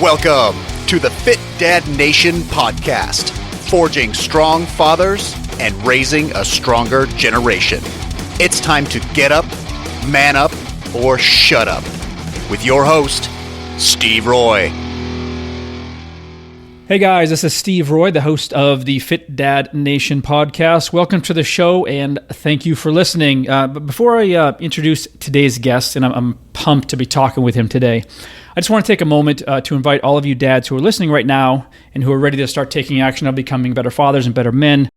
Welcome to the Fit Dad Nation podcast, forging strong fathers and raising a stronger generation. It's time to get up, man up, or shut up with your host, Steve Roy. Hey guys, this is Steve Roy, the host of the Fit Dad Nation podcast. Welcome to the show and thank you for listening. But before I introduce today's guest, and I'm pumped to be talking with him today, I just want to take a moment to invite all of you dads who are listening right now and who are ready to start taking action on becoming better fathers and better men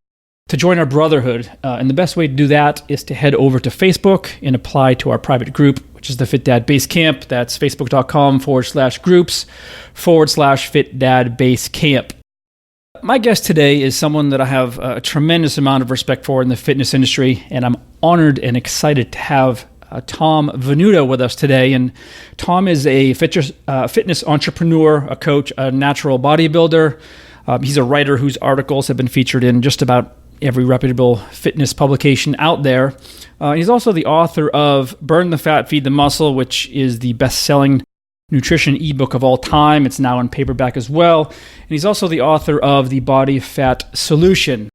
to join our brotherhood. And the best way to do that is to head over to Facebook and apply to our private group, which is the Fit Dad Base Camp. That's facebook.com/groups/Fit Dad Base Camp. My guest today is someone that I have a tremendous amount of respect for in the fitness industry, and I'm honored and excited to have Tom Venuto with us today. And Tom is a fitness entrepreneur, a coach, a natural bodybuilder. He's a writer whose articles have been featured in just about every reputable fitness publication out there. He's also the author of Burn the Fat, Feed the Muscle, which is the best-selling nutrition ebook of all time. It's now in paperback as well. And he's also the author of the Body Fat Solution.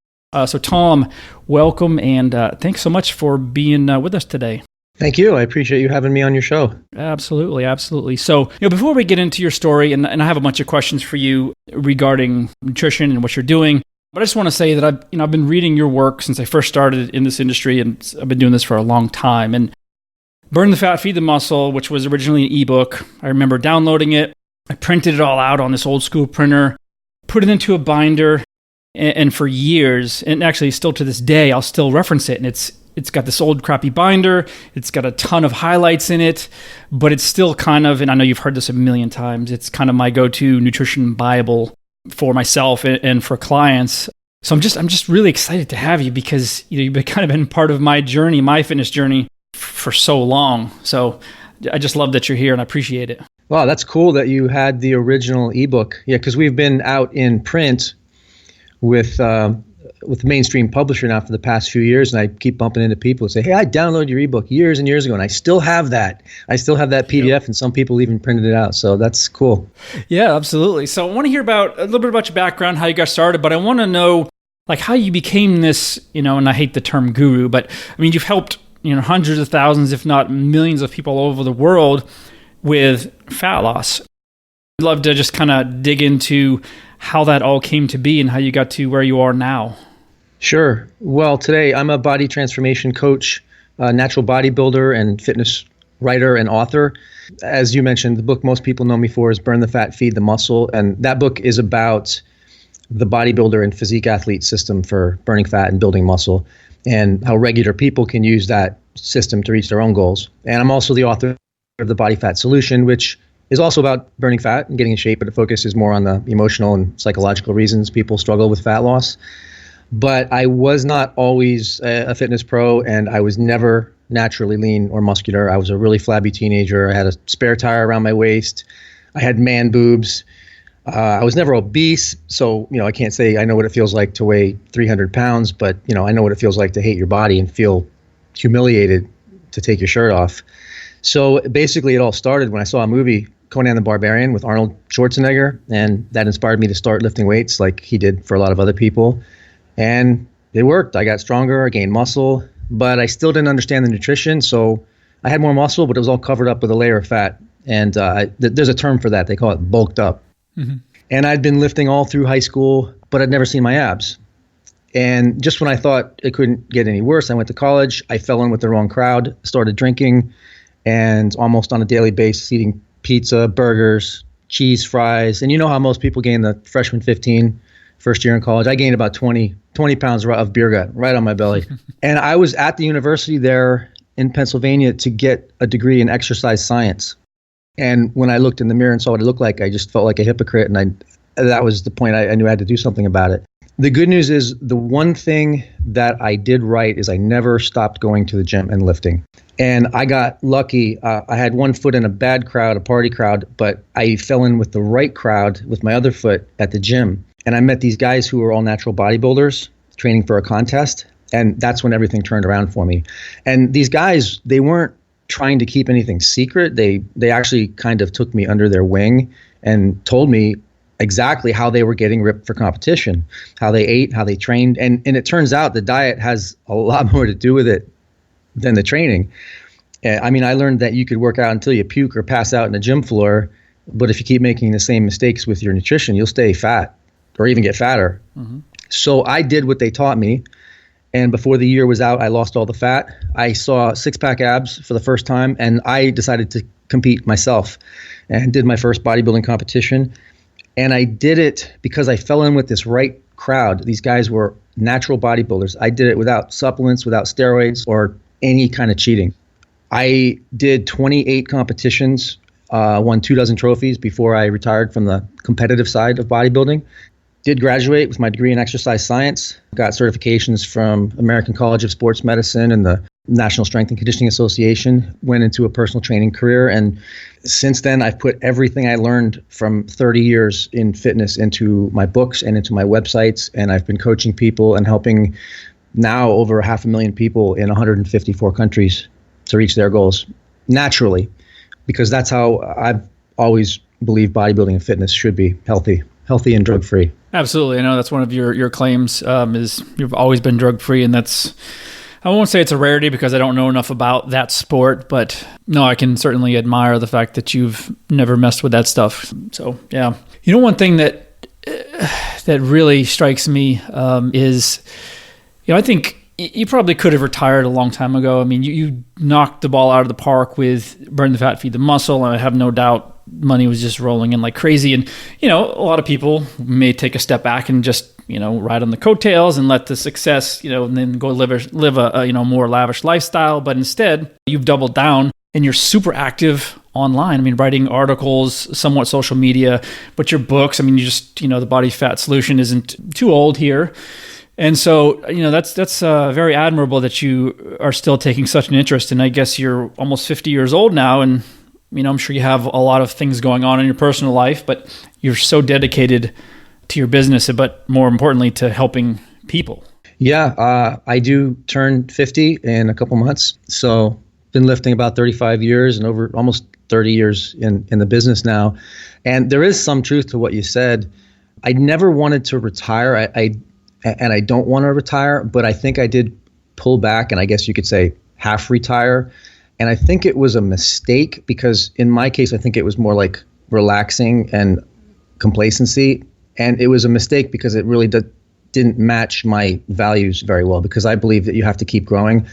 So Tom, welcome, and thanks so much for being with us today. Thank you. I appreciate you having me on your show. Absolutely, absolutely. So, before we get into your story, and I have a bunch of questions for you regarding nutrition and what you're doing, but I just want to say that I've been reading your work since I first started in this industry, and I've been doing this for a long time. And Burn the Fat, Feed the Muscle, which was originally an ebook, I remember downloading it. I printed it all out on this old school printer, put it into a binder, and for years, and actually still to this day, I'll still reference it, and it's got this old crappy binder. It's got a ton of highlights in it, but it's still kind of, and I know you've heard this a million times, it's kind of my go-to nutrition Bible for myself and for clients. So I'm just really excited to have you because you've kind of been part of my journey, my fitness journey for so long. So I just love that you're here and I appreciate it. Wow, that's cool that you had the original ebook. Yeah, because we've been out in print with mainstream publisher now for the past few years, and I keep bumping into people who say, hey, I downloaded your ebook years and years ago, and I still have that. I still have that PDF, yep. And some people even printed it out, so that's cool. Yeah, absolutely. So I want to hear about a little bit about your background, how you got started, but I want to know like how you became this, and I hate the term guru, but I mean, you've helped hundreds of thousands, if not millions of people all over the world with fat loss. I'd love to just kind of dig into how that all came to be and how you got to where you are now. Sure. Well, today I'm a body transformation coach, natural bodybuilder, and fitness writer and author. As you mentioned, the book most people know me for is Burn the Fat, Feed the Muscle. And that book is about the bodybuilder and physique athlete system for burning fat and building muscle, and how regular people can use that system to reach their own goals. And I'm also the author of the Body Fat Solution, which is also about burning fat and getting in shape, but the focus is more on the emotional and psychological reasons people struggle with fat loss. But I was not always a fitness pro, and I was never naturally lean or muscular. I was a really flabby teenager. I had a spare tire around my waist. I had man boobs. I was never obese, so I can't say I know what it feels like to weigh 300 pounds, but I know what it feels like to hate your body and feel humiliated to take your shirt off. So basically, it all started when I saw a movie, Conan the Barbarian, with Arnold Schwarzenegger, and that inspired me to start lifting weights like he did for a lot of other people. And it worked. I got stronger, I gained muscle, but I still didn't understand the nutrition. So I had more muscle, but it was all covered up with a layer of fat. And there's a term for that. They call it bulked up. Mm-hmm. And I'd been lifting all through high school, but I'd never seen my abs. And just when I thought it couldn't get any worse, I went to college. I fell in with the wrong crowd, started drinking, and almost on a daily basis eating pizza, burgers, cheese, fries. And you know how most people gain the freshman 15 first year in college. I gained about 20 pounds of beer gut right on my belly. And I was at the university there in Pennsylvania to get a degree in exercise science. And when I looked in the mirror and saw what it looked like, I just felt like a hypocrite. And that was the point. I knew I had to do something about it. The good news is the one thing that I did right is I never stopped going to the gym and lifting. And I got lucky. I had one foot in a bad crowd, a party crowd, but I fell in with the right crowd with my other foot at the gym. And I met these guys who were all natural bodybuilders training for a contest. And that's when everything turned around for me. And these guys, they weren't trying to keep anything secret. They actually kind of took me under their wing and told me exactly how they were getting ripped for competition, how they ate, how they trained. And it turns out the diet has a lot more to do with it than the training. I mean, I learned that you could work out until you puke or pass out in the gym floor, but if you keep making the same mistakes with your nutrition, you'll stay fat or even get fatter. Mm-hmm. So I did what they taught me. And before the year was out, I lost all the fat. I saw six-pack abs for the first time, and I decided to compete myself and did my first bodybuilding competition. And I did it because I fell in with this right crowd. These guys were natural bodybuilders. I did it without supplements, without steroids, or any kind of cheating. I did 28 competitions, won 24 trophies before I retired from the competitive side of bodybuilding. Did graduate with my degree in exercise science, got certifications from American College of Sports Medicine and the National Strength and Conditioning Association, went into a personal training career. And since then, I've put everything I learned from 30 years in fitness into my books and into my websites. And I've been coaching people and helping now over 500,000 people in 154 countries to reach their goals naturally, because that's how I've always believed bodybuilding and fitness should be: healthy and drug-free. Absolutely. I know that's one of your claims, is you've always been drug-free, and that's, I won't say it's a rarity because I don't know enough about that sport, but no, I can certainly admire the fact that you've never messed with that stuff. So, yeah. You know, one thing that really strikes me is, you know, I think you probably could have retired a long time ago. I mean, you knocked the ball out of the park with Burn the Fat, Feed the Muscle, and I have no doubt money was just rolling in like crazy. And, you know, a lot of people may take a step back and just, you know, ride on the coattails and let the success, you know, and then go live a you know, more lavish lifestyle. But instead, you've doubled down and you're super active online. I mean, writing articles, somewhat social media, but your books, I mean, you just, you know, the Body Fat Solution isn't too old here. And so, you know, that's very admirable that you are still taking such an interest. And I guess you're almost 50 years old now, and, you know, I'm sure you have a lot of things going on in your personal life, but you're so dedicated to your business, but more importantly, to helping people. Yeah, I do turn 50 in a couple months. So been lifting about 35 years and over almost 30 years in the business now. And there is some truth to what you said. I never wanted to retire. And I don't want to retire, but I think I did pull back, and I guess you could say half retire. And I think it was a mistake because in my case, I think it was more like relaxing and complacency. And it was a mistake because it really didn't match my values very well, because I believe that you have to keep growing.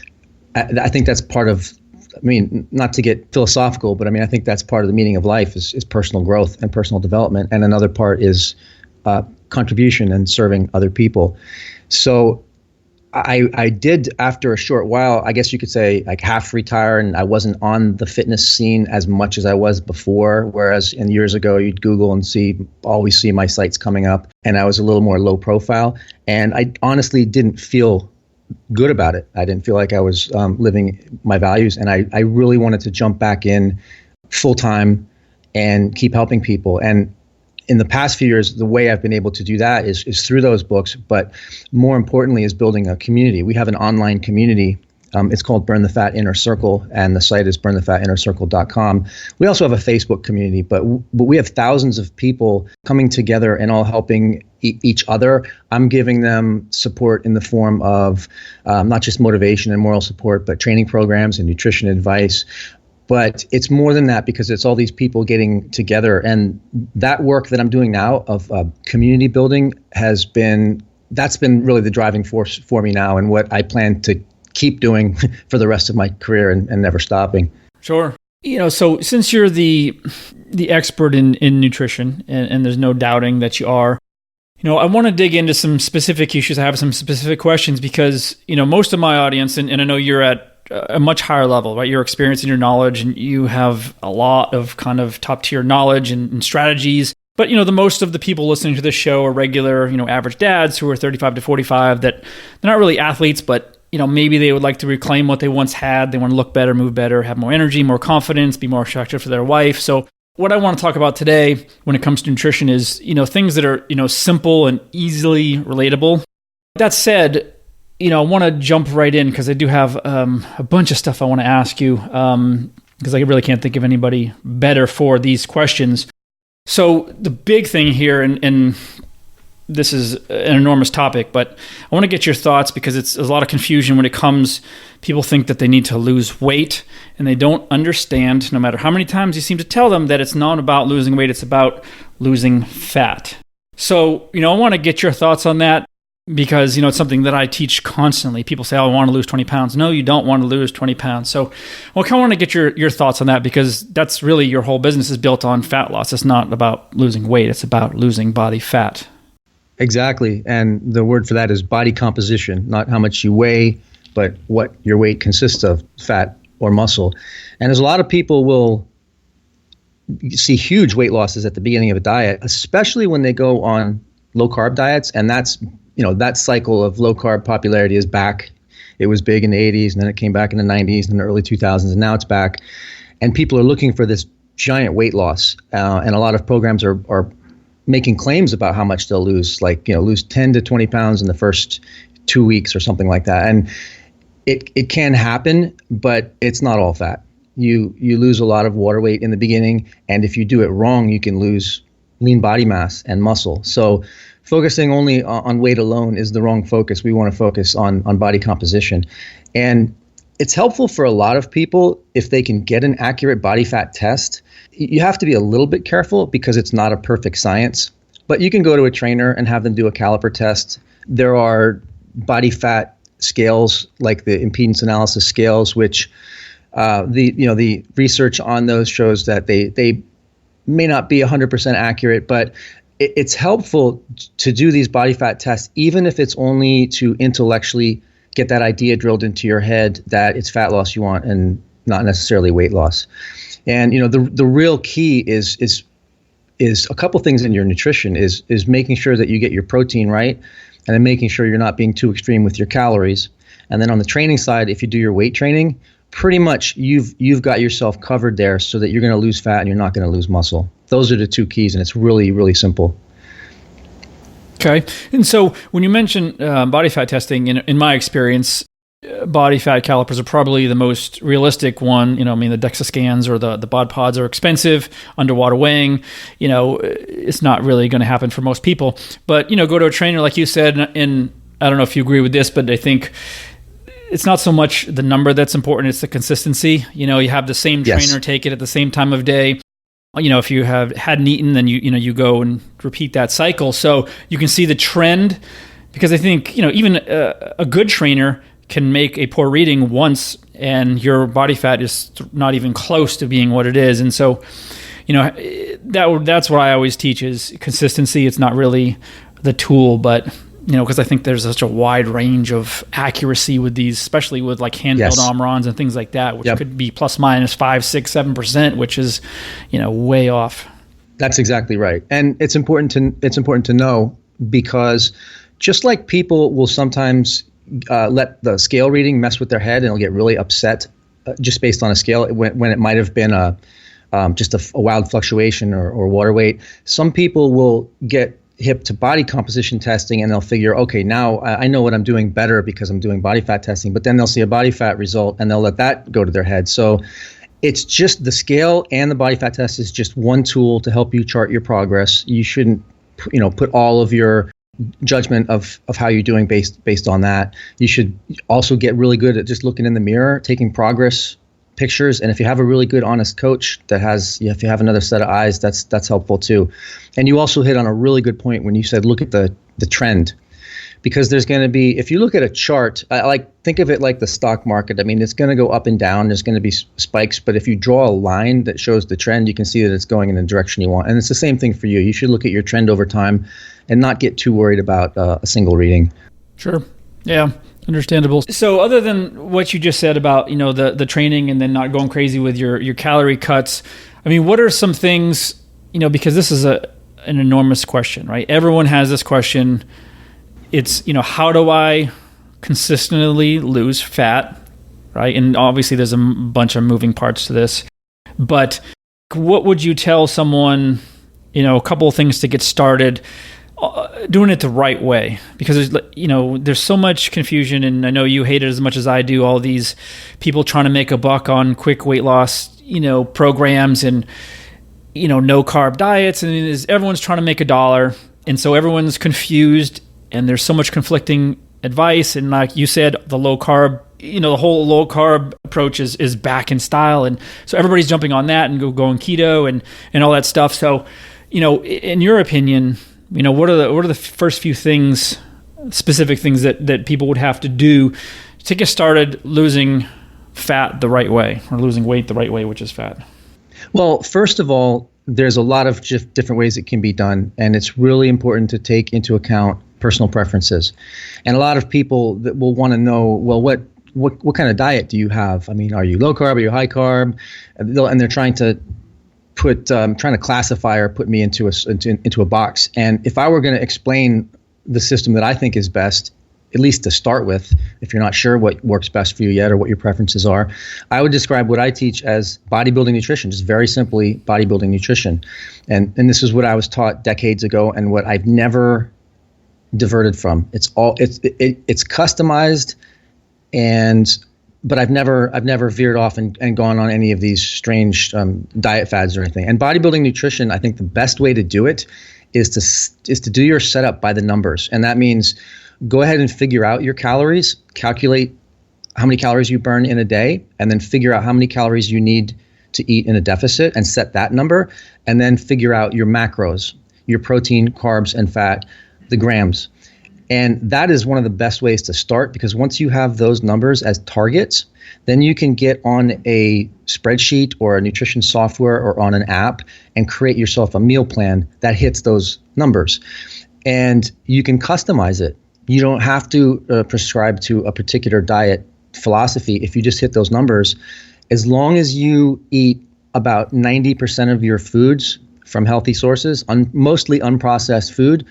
I think that's part of, I mean, not to get philosophical, but I mean, I think that's part of the meaning of life is personal growth and personal development. And another part is contribution and serving other people. So I did, after a short while, I guess you could say, like half retire, and I wasn't on the fitness scene as much as I was before. Whereas in years ago, you'd Google and always see my sites coming up, and I was a little more low profile. And I honestly didn't feel good about it. I didn't feel like I was living my values, and I really wanted to jump back in full time and keep helping people. And in the past few years, the way I've been able to do that is through those books, but more importantly is building a community. We have an online community. It's called Burn the Fat Inner Circle, and the site is burnthefatinnercircle.com. We also have a Facebook community, but we have thousands of people coming together and all helping each other. I'm giving them support in the form of not just motivation and moral support, but training programs and nutrition advice. But it's more than that, because it's all these people getting together. And that work that I'm doing now of community building that's been really the driving force for me now, and what I plan to keep doing for the rest of my career and never stopping. Sure. You know, so since you're the expert in nutrition, and there's no doubting that you are, you know, I want to dig into some specific issues. I have some specific questions because, you know, most of my audience, and I know you're at a much higher level, right? Your experience and your knowledge, and you have a lot of kind of top tier knowledge and strategies. But, you know, the most of the people listening to this show are regular, you know, average dads who are 35 to 45 that they're not really athletes, but, you know, maybe they would like to reclaim what they once had. They want to look better, move better, have more energy, more confidence, be more attractive to their wife. So what I want to talk about today when it comes to nutrition is, you know, things that are, you know, simple and easily relatable. That said, you know, I want to jump right in because I do have a bunch of stuff I want to ask you because I really can't think of anybody better for these questions. So the big thing here, and this is an enormous topic, but I want to get your thoughts because there's a lot of confusion when it comes. People think that they need to lose weight, and they don't understand, no matter how many times you seem to tell them, that it's not about losing weight, it's about losing fat. So, I want to get your thoughts on that because, it's something that I teach constantly. People say, I want to lose 20 pounds. No, you don't want to lose 20 pounds. So I kind of want to get your thoughts on that because that's really your whole business is built on fat loss. It's not about losing weight. It's about losing body fat. Exactly. And the word for that is body composition, not how much you weigh, but what your weight consists of, fat or muscle. And as a lot of people will see huge weight losses at the beginning of a diet, especially when they go on low carb diets. And that's, that cycle of low carb popularity is back. It was big in the 80s, and then it came back in the 90s and the early 2000s, and now it's back. And people are looking for this giant weight loss. And a lot of programs are making claims about how much they'll lose, like, lose 10 to 20 pounds in the first 2 weeks or something like that. And it can happen, but it's not all fat. You lose a lot of water weight in the beginning, and if you do it wrong, you can lose lean body mass and muscle. So focusing only on weight alone is the wrong focus. We want to focus on body composition. And it's helpful for a lot of people if they can get an accurate body fat test. You have to be a little bit careful because it's not a perfect science, but you can go to a trainer and have them do a caliper test. There are body fat scales like the impedance analysis scales, which the research on those shows that they may not be 100% accurate, but it's helpful to do these body fat tests, even if it's only to intellectually get that idea drilled into your head that it's fat loss you want and not necessarily weight loss. And the real key is a couple things in your nutrition is making sure that you get your protein right, and then making sure you're not being too extreme with your calories. And then on the training side, if you do your weight training, pretty much you've got yourself covered there so that you're going to lose fat and you're not going to lose muscle. Those are the two keys, and it's really, really simple. Okay. And so when you mention body fat testing, in my experience, body fat calipers are probably the most realistic one. The DEXA scans or the bod pods are expensive, underwater weighing, it's not really going to happen for most people. But, go to a trainer, like you said, and I don't know if you agree with this, but I think it's not so much the number that's important, it's the consistency. You have the same trainer take it at the same time of day. If you hadn't eaten, then you go and repeat that cycle. So you can see the trend, because I think, even a good trainer can make a poor reading once and your body fat is not even close to being what it is. And so, that's what I always teach is consistency. It's not really the tool, but because I think there's such a wide range of accuracy with these, especially with like handheld Omrons and things like that, which could be plus minus 5, 6, 7%, which is, way off. That's exactly right. And it's important to know, because just like people will sometimes let the scale reading mess with their head and they'll get really upset just based on a scale when it might have been just a wild fluctuation or water weight. Some people will get hip to body composition testing and they'll figure, okay, now I know what I'm doing better because I'm doing body fat testing, but then they'll see a body fat result and they'll let that go to their head. So it's just the scale and the body fat test is just one tool to help you chart your progress. You shouldn't, put all of your judgment of how you're doing based on that. You should also get really good at just looking in the mirror, taking progress pictures, and if you have a really good, honest coach if you have another set of eyes, that's helpful too. And you also hit on a really good point when you said look at the trend, because there's going to be, if you look at a chart, think of it like the stock market. I mean, it's going to go up and down. There's going to be spikes, but if you draw a line that shows the trend, you can see that it's going in the direction you want. And it's the same thing for you. You should look at your trend over time and not get too worried about a single reading. Sure. Yeah. Understandable. So other than what you just said about, the training and then not going crazy with your calorie cuts, I mean, what are some things, because this is an enormous question, right? Everyone has this question. It's, how do I consistently lose fat, right? And obviously there's a bunch of moving parts to this, but what would you tell someone, a couple of things to get started doing it the right way? Because there's so much confusion, and I know you hate it as much as I do, all these people trying to make a buck on quick weight loss, programs, and no carb diets, and everyone's trying to make a dollar. And so everyone's confused, and there's so much conflicting advice. And like you said, the low carb, the whole low carb approach is back in style. And so everybody's jumping on that and going keto and all that stuff. So, in your opinion, what are the first few things, specific things that people would have to do to get started losing fat the right way, or losing weight the right way, which is fat? Well, first of all, there's a lot of different ways it can be done, and it's really important to take into account personal preferences. And a lot of people that will want to know, well, what kind of diet do you have? I mean, are you low carb? Are you high carb? And they're trying to classify or put me into a box. And if I were going to explain the system that I think is best, at least to start with, if you're not sure what works best for you yet or what your preferences are, I would describe what I teach as bodybuilding nutrition, just very simply bodybuilding nutrition. And this is what I was taught decades ago and what I've never diverted from. It's customized, but I've never veered off and gone on any of these strange diet fads or anything. And bodybuilding nutrition, I think the best way to do it is to do your setup by the numbers. And that means go ahead and figure out your calories, calculate how many calories you burn in a day, and then figure out how many calories you need to eat in a deficit and set that number, and then figure out your macros, your protein, carbs, and fat, the grams. And that is one of the best ways to start, because once you have those numbers as targets, then you can get on a spreadsheet or a nutrition software or on an app and create yourself a meal plan that hits those numbers. And you can customize it. You don't have to prescribe to a particular diet philosophy if you just hit those numbers. As long as you eat about 90% of your foods from healthy sources, mostly unprocessed food,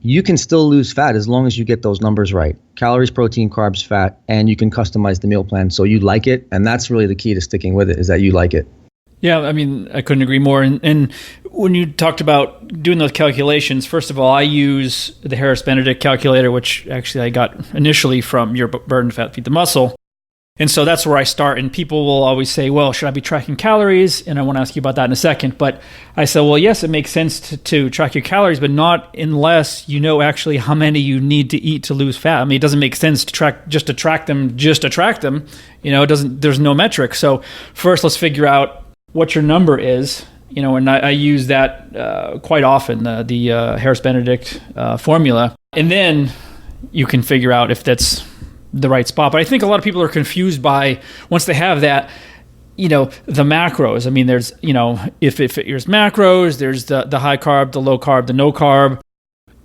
you can still lose fat as long as you get those numbers right. Calories, protein, carbs, fat, and you can customize the meal plan so you like it. And that's really the key to sticking with it, is that you like it. Yeah, I mean, I couldn't agree more. And when you talked about doing those calculations, first of all, I use the Harris-Benedict calculator, which actually I got initially from Your Burn Fat, Feed the Muscle. And so that's where I start. And people will always say, well, should I be tracking calories? And I want to ask you about that in a second. But I said, well, yes, it makes sense to track your calories, but not unless you know actually how many you need to eat to lose fat. I mean, it doesn't make sense to track them. There's no metric. So first, let's figure out what your number is, and I use that quite often, the Harris-Benedict formula. And then you can figure out if that's the right spot. But I think a lot of people are confused by, once they have that, the macros. I mean, there's, if there's macros, there's the high carb, the low carb, the no carb.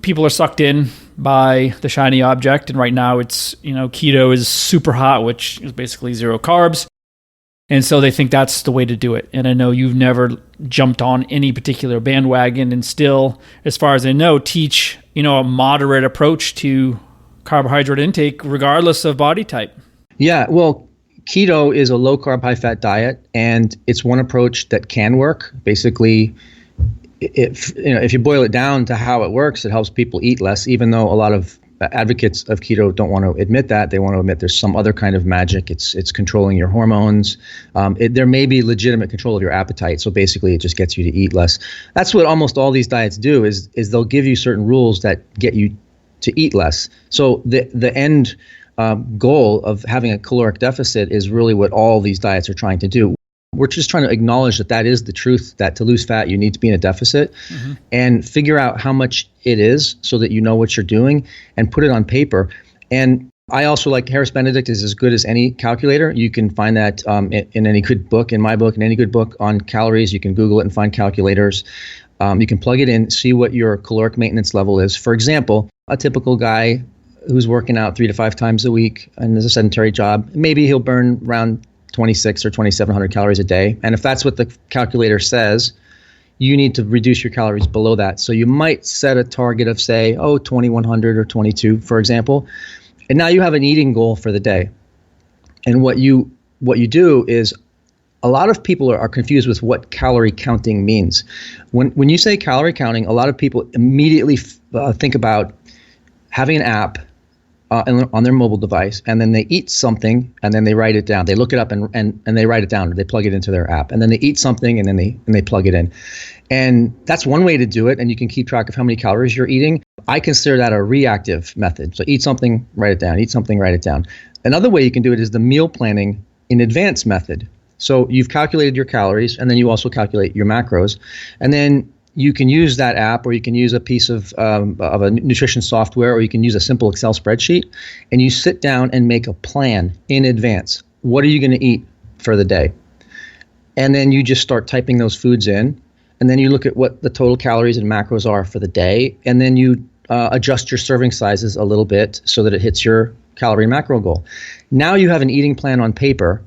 People are sucked in by the shiny object. And right now it's, keto is super hot, which is basically zero carbs. And so they think that's the way to do it. And I know you've never jumped on any particular bandwagon, and still, as far as I know, teach, a moderate approach to carbohydrate intake regardless of body type. Yeah, well, keto is a low carb, high fat diet, and it's one approach that can work. Basically, if you boil it down to how it works, it helps people eat less, even though a lot of advocates of keto don't want to admit that. They want to admit there's some other kind of magic. It's controlling your hormones. There may be legitimate control of your appetite. So basically, it just gets you to eat less. That's what almost all these diets do, is they'll give you certain rules that get you to eat less. So the end goal of having a caloric deficit is really what all these diets are trying to do. We're just trying to acknowledge that is the truth, that to lose fat, you need to be in a deficit, and figure out how much it is so that you know what you're doing and put it on paper. And I also like Harris-Benedict is as good as any calculator. You can find that in any good book, in my book, in any good book on calories. You can Google it and find calculators. You can plug it in, see what your caloric maintenance level is. For example, a typical guy who's working out 3 to 5 times a week and has a sedentary job, maybe he'll burn around 26 or 2,700 calories a day. And if that's what the calculator says, you need to reduce your calories below that. So you might set a target of, say, 2,100 or 22, for example. And now you have an eating goal for the day. And what you do is, a lot of people are confused with what calorie counting means. When you say calorie counting, a lot of people immediately think about having an app on their mobile device, and then they eat something, and then they write it down. They look it up and they write it down, or they plug it into their app, and then they eat something, and then they plug it in. And that's one way to do it, and you can keep track of how many calories you're eating. I consider that a reactive method. So eat something, write it down, eat something, write it down. Another way you can do it is the meal planning in advance method. So you've calculated your calories, and then you also calculate your macros, and then you can use that app, or you can use a piece of a nutrition software, or you can use a simple Excel spreadsheet, and you sit down and make a plan in advance. What are you going to eat for the day? And then you just start typing those foods in, and then you look at what the total calories and macros are for the day, and then you adjust your serving sizes a little bit so that it hits your calorie and macro goal. Now you have an eating plan on paper,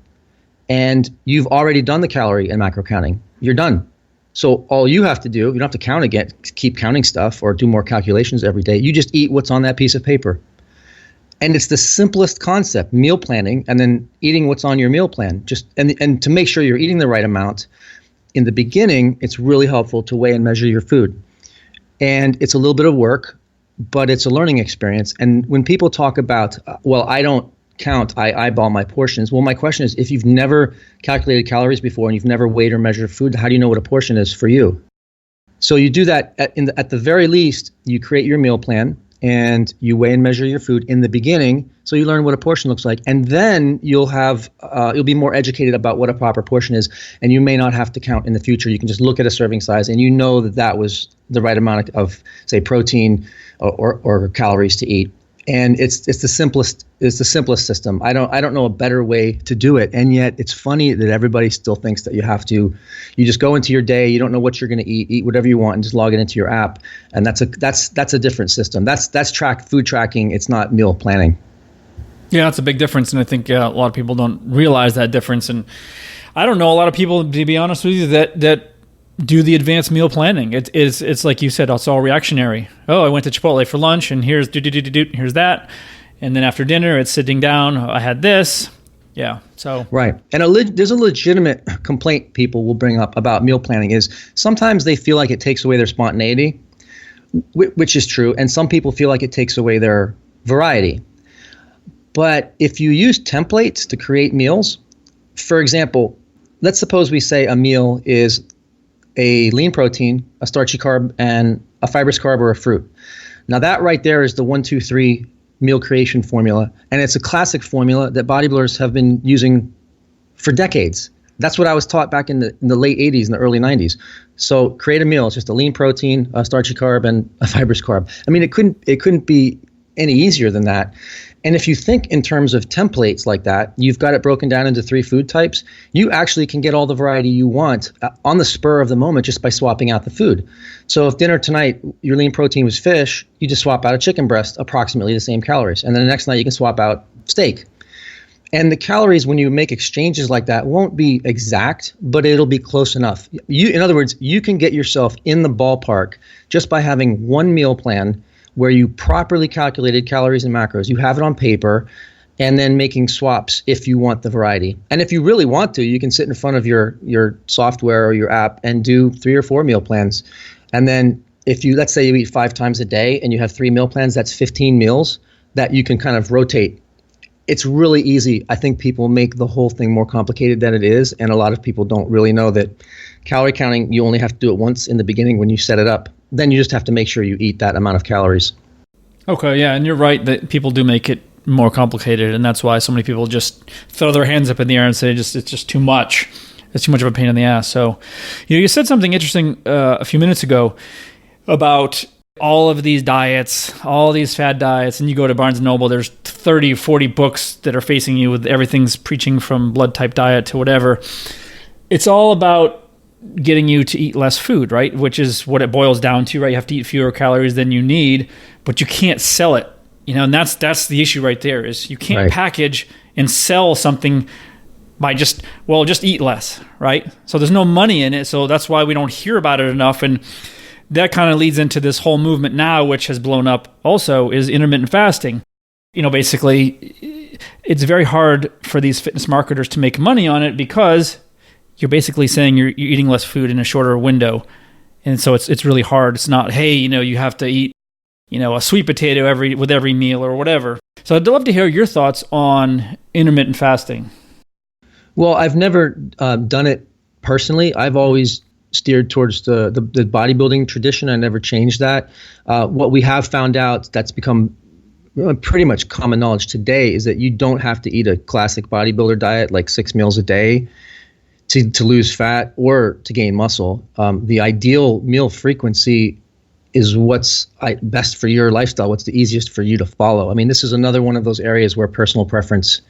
and you've already done the calorie and macro counting. You're done. So all you have to do, you don't have to count again, keep counting stuff or do more calculations every day. You just eat what's on that piece of paper. And it's the simplest concept, meal planning, and then eating what's on your meal plan. And to make sure you're eating the right amount, in the beginning, it's really helpful to weigh and measure your food. And it's a little bit of work, but it's a learning experience. And when people talk about, well, I don't count, I eyeball my portions. Well, my question is, if you've never calculated calories before and you've never weighed or measured food, how do you know what a portion is for you? So you do that at the very least, you create your meal plan and you weigh and measure your food in the beginning, so you learn what a portion looks like, and then you'll be more educated about what a proper portion is, and you may not have to count in the future. You can just look at a serving size, and you know that was the right amount of say protein or calories to eat. And it's the simplest system. I don't know a better way to do it. And yet it's funny that everybody still thinks that you just go into your day, you don't know what you're going to eat whatever you want, and just log it into your app. And that's a different system. That's food tracking. It's not meal planning. Yeah, that's a big difference. And I think a lot of people don't realize that difference. And I don't know a lot of people, to be honest with you, that do the advanced meal planning. It's like you said, it's all reactionary. Oh, I went to Chipotle for lunch, and here's here's that, and then after dinner it's sitting down. I had this. Yeah. So right. And there's a legitimate complaint people will bring up about meal planning is sometimes they feel like it takes away their spontaneity, which is true, and some people feel like it takes away their variety. But if you use templates to create meals, for example, let's suppose we say a meal is a lean protein, a starchy carb, and a fibrous carb or a fruit. Now that right there is the 1, 2, 3 meal creation formula. And it's a classic formula that bodybuilders have been using for decades. That's what I was taught back in the late 80s and the early 90s. So create a meal. It's just a lean protein, a starchy carb, and a fibrous carb. I mean, it couldn't be any easier than that. And if you think in terms of templates like that, you've got it broken down into 3 food types. You actually can get all the variety you want on the spur of the moment just by swapping out the food. So if dinner tonight, your lean protein was fish, you just swap out a chicken breast, approximately the same calories. And then the next night you can swap out steak. And the calories, when you make exchanges like that, won't be exact, but it'll be close enough. In other words, you can get yourself in the ballpark just by having one meal plan where you properly calculated calories and macros. You have it on paper, and then making swaps if you want the variety. And if you really want to, you can sit in front of your software or your app and do 3 or 4 meal plans. And then let's say you eat 5 times a day and you have 3 meal plans, that's 15 meals that you can kind of rotate. It's really easy. I think people make the whole thing more complicated than it is, and a lot of people don't really know that calorie counting, you only have to do it once in the beginning when you set it up. Then you just have to make sure you eat that amount of calories. Okay, yeah, and you're right that people do make it more complicated, and that's why so many people just throw their hands up in the air and say it's just too much. It's too much of a pain in the ass. So, you said something interesting a few minutes ago about all of these diets, all these fad diets, and you go to Barnes & Noble, there's 30, 40 books that are facing you with everything's preaching from blood type diet to whatever. It's all about getting you to eat less food, right? Which is what it boils down to, right? You have to eat fewer calories than you need, but you can't sell it, and that's the issue right there is you can't package and sell something by just eat less, right? So there's no money in it. So that's why we don't hear about it enough. And that kind of leads into this whole movement now, which has blown up also, is intermittent fasting. Basically it's very hard for these fitness marketers to make money on it because you're basically saying you're eating less food in a shorter window. And so it's really hard. It's not, hey, you have to eat, a sweet potato with every meal or whatever. So I'd love to hear your thoughts on intermittent fasting. Well, I've never done it personally. I've always steered towards the bodybuilding tradition. I never changed that. What we have found out that's become pretty much common knowledge today is that you don't have to eat a classic bodybuilder diet like 6 meals a day to lose fat or to gain muscle. The ideal meal frequency is what's best for your lifestyle, what's the easiest for you to follow. I mean, this is another one of those areas where personal preference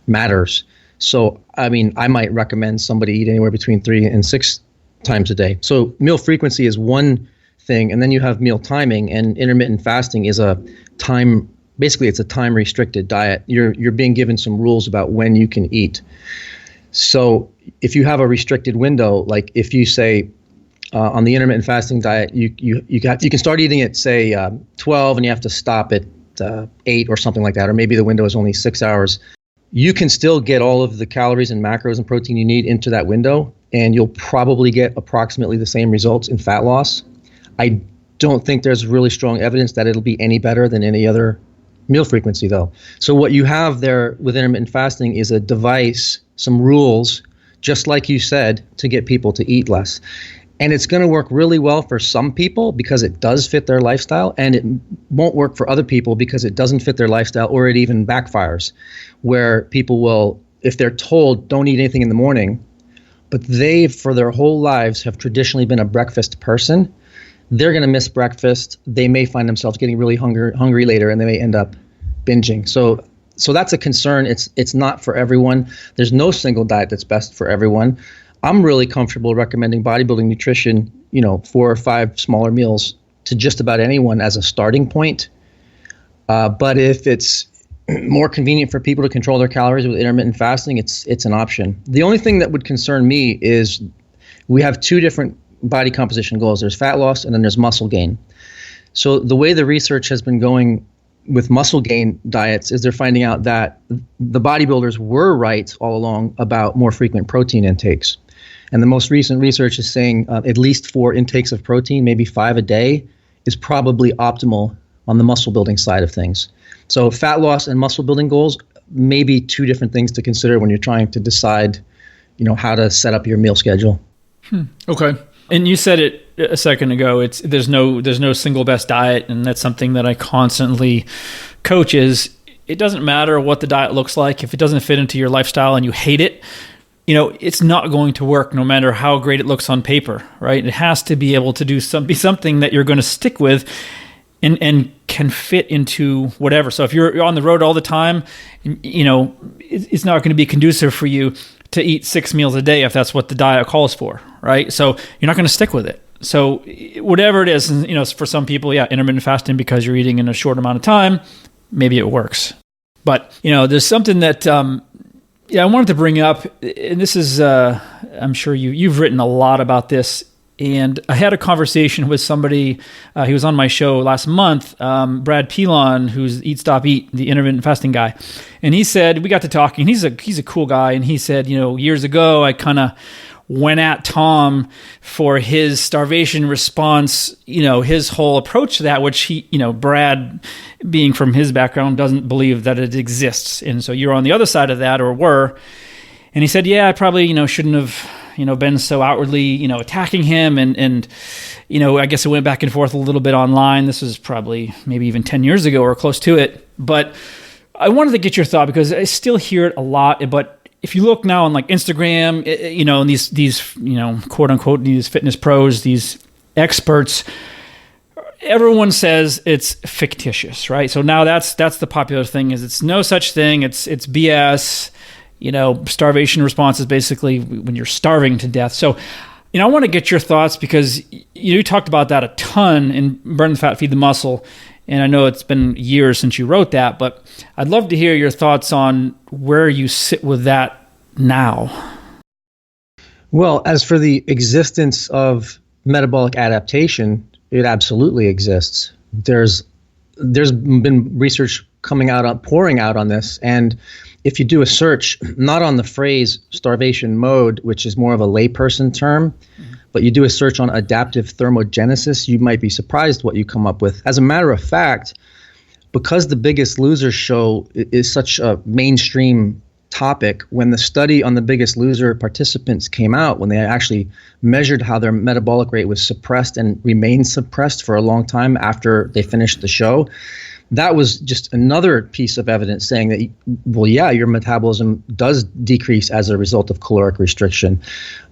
matters. So, I mean, I might recommend somebody eat anywhere between 3 and 6 times a day. So meal frequency is one thing, and then you have meal timing, and intermittent fasting is basically it's a time restricted diet. You're being given some rules about when you can eat. So if you have a restricted window, like if you say on the intermittent fasting diet, you can start eating at say 12 and you have to stop at 8 or something like that, or maybe the window is only 6 hours. You can still get all of the calories and macros and protein you need into that window, and you'll probably get approximately the same results in fat loss. I don't think there's really strong evidence that it'll be any better than any other meal frequency, though. So what you have there with intermittent fasting is a device, some rules, just like you said, to get people to eat less. And it's going to work really well for some people because it does fit their lifestyle, and it won't work for other people because it doesn't fit their lifestyle, or it even backfires, where people will, if they're told don't eat anything in the morning, but they for their whole lives have traditionally been a breakfast person, they're going to miss breakfast. They may find themselves getting really hungry later, and they may end up binging. So that's a concern. It's not for everyone. There's no single diet that's best for everyone. I'm really comfortable recommending bodybuilding nutrition, 4 or 5 smaller meals to just about anyone as a starting point. But if it's more convenient for people to control their calories with intermittent fasting, it's an option. The only thing that would concern me is we have 2 different body composition goals. There's fat loss and then there's muscle gain. So the way the research has been going with muscle gain diets is they're finding out that the bodybuilders were right all along about more frequent protein intakes. And the most recent research is saying at least 4 intakes of protein, maybe 5 a day, is probably optimal on the muscle building side of things. So fat loss and muscle building goals may be 2 different things to consider when you're trying to decide, how to set up your meal schedule. Okay. And you said it a second ago, there's no single best diet, and that's something that I constantly coach is it doesn't matter what the diet looks like. If it doesn't fit into your lifestyle and you hate it, it's not going to work no matter how great it looks on paper, right? It has to be able to be something that you're going to stick with and can fit into whatever. So if you're on the road all the time, it's not going to be conducive for you to eat 6 meals a day if that's what the diet calls for, right? So you're not going to stick with it. So whatever it is, for some people, intermittent fasting because you're eating in a short amount of time, maybe it works. But, there's something that I wanted to bring up, and this is, I'm sure you've written a lot about this, and I had a conversation with somebody, he was on my show last month, Brad Pilon, who's Eat Stop Eat, the intermittent fasting guy. And he said, we got to talking, he's a cool guy, and he said, years ago, I kind of went at Tom for his starvation response, his whole approach to that, which he, Brad, being from his background, doesn't believe that it exists. And so you're on the other side of that, or were. And he said, I probably, shouldn't have, been so outwardly, attacking him. And I guess it went back and forth a little bit online. This was probably maybe even 10 years ago or close to it. But I wanted to get your thought because I still hear it a lot, but if you look now on like Instagram, and these quote unquote, these fitness pros, these experts, everyone says it's fictitious, right? So now that's the popular thing is it's no such thing. It's BS. Starvation response is basically when you're starving to death. So, I want to get your thoughts because you talked about that a ton in Burn the Fat, Feed the Muscle. And I know it's been years since you wrote that, but I'd love to hear your thoughts on where you sit with that now. Well, as for the existence of metabolic adaptation, it absolutely exists. There's been research pouring out on this, and if you do a search, not on the phrase starvation mode, which is more of a layperson term, but you do a search on adaptive thermogenesis, you might be surprised what you come up with. As a matter of fact, because the Biggest Loser show is such a mainstream topic, when the study on the Biggest Loser participants came out, when they actually measured how their metabolic rate was suppressed and remained suppressed for a long time after they finished the show, that was just another piece of evidence saying that, well, yeah, your metabolism does decrease as a result of caloric restriction.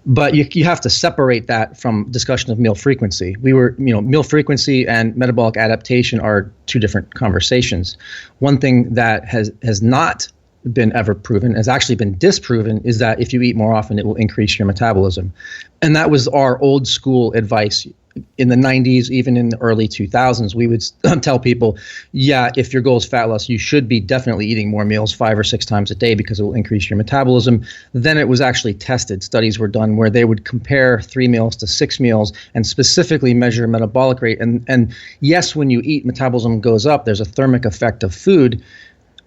But you have to separate that from discussion of meal frequency. Meal frequency and metabolic adaptation are two different conversations. One thing that has not been ever proven, has actually been disproven, is that if you eat more often, it will increase your metabolism. And that was our old school advice in the 90s, even in the early 2000s. We would tell people, yeah, if your goal is fat loss, you should be definitely eating more meals 5 or 6 times a day because it will increase your metabolism. Then it was actually tested. Studies were done where they would compare 3 meals to 6 meals and specifically measure metabolic rate. And yes, when you eat, metabolism goes up. There's a thermic effect of food.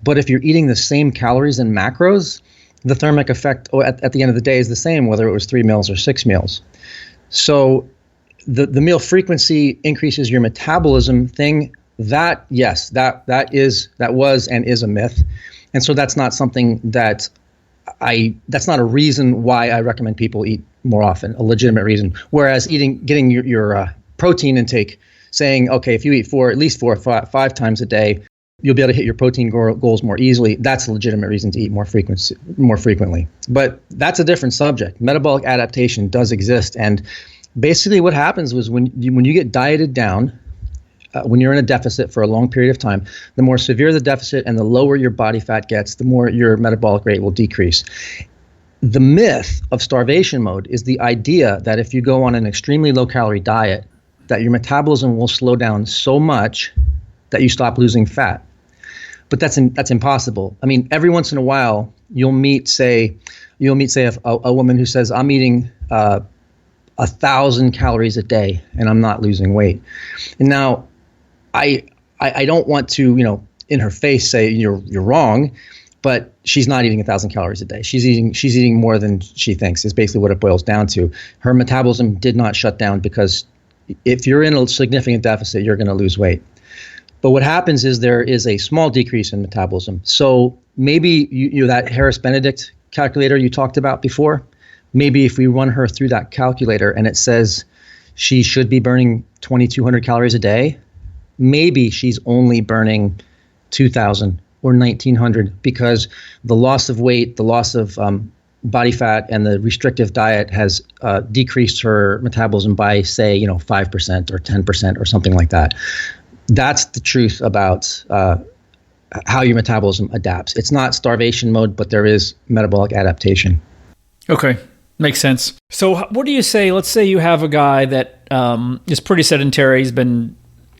But if you're eating the same calories and macros, the thermic effect at the end of the day is the same, whether it was 3 meals or 6 meals. So the meal frequency increases your metabolism thing, that was and is a myth. And so that's not something that's not a reason why I recommend people eat more often, a legitimate reason. Whereas getting your protein intake, saying, okay, if you eat at least 4 or 5 times a day, you'll be able to hit your protein goals more easily. That's a legitimate reason to eat more frequently. But that's a different subject. Metabolic adaptation does exist. And basically what happens was when you get dieted down, when you're in a deficit for a long period of time, the more severe the deficit and the lower your body fat gets, the more your metabolic rate will decrease. The myth of starvation mode is the idea that if you go on an extremely low-calorie diet, that your metabolism will slow down so much that you stop losing fat. But that's impossible. I mean, every once in a while, you'll meet, say, a woman who says, I'm eating 1,000 calories a day and I'm not losing weight. And now, I don't want to, in her face say you're wrong, but she's not eating 1,000 calories a day. She's eating more than she thinks, is basically what it boils down to. Her metabolism did not shut down, because if you're in a significant deficit, you're going to lose weight. But what happens is there is a small decrease in metabolism. So maybe that Harris-Benedict calculator you talked about before, maybe if we run her through that calculator and it says she should be burning 2,200 calories a day, maybe she's only burning 2,000 or 1,900, because the loss of weight, the loss of body fat, and the restrictive diet has decreased her metabolism by, say, 5% or 10% or something like that. That's the truth about how your metabolism adapts. It's not starvation mode, but there is metabolic adaptation. Okay, makes sense. So what do you say? Let's say you have a guy that is pretty sedentary. He's been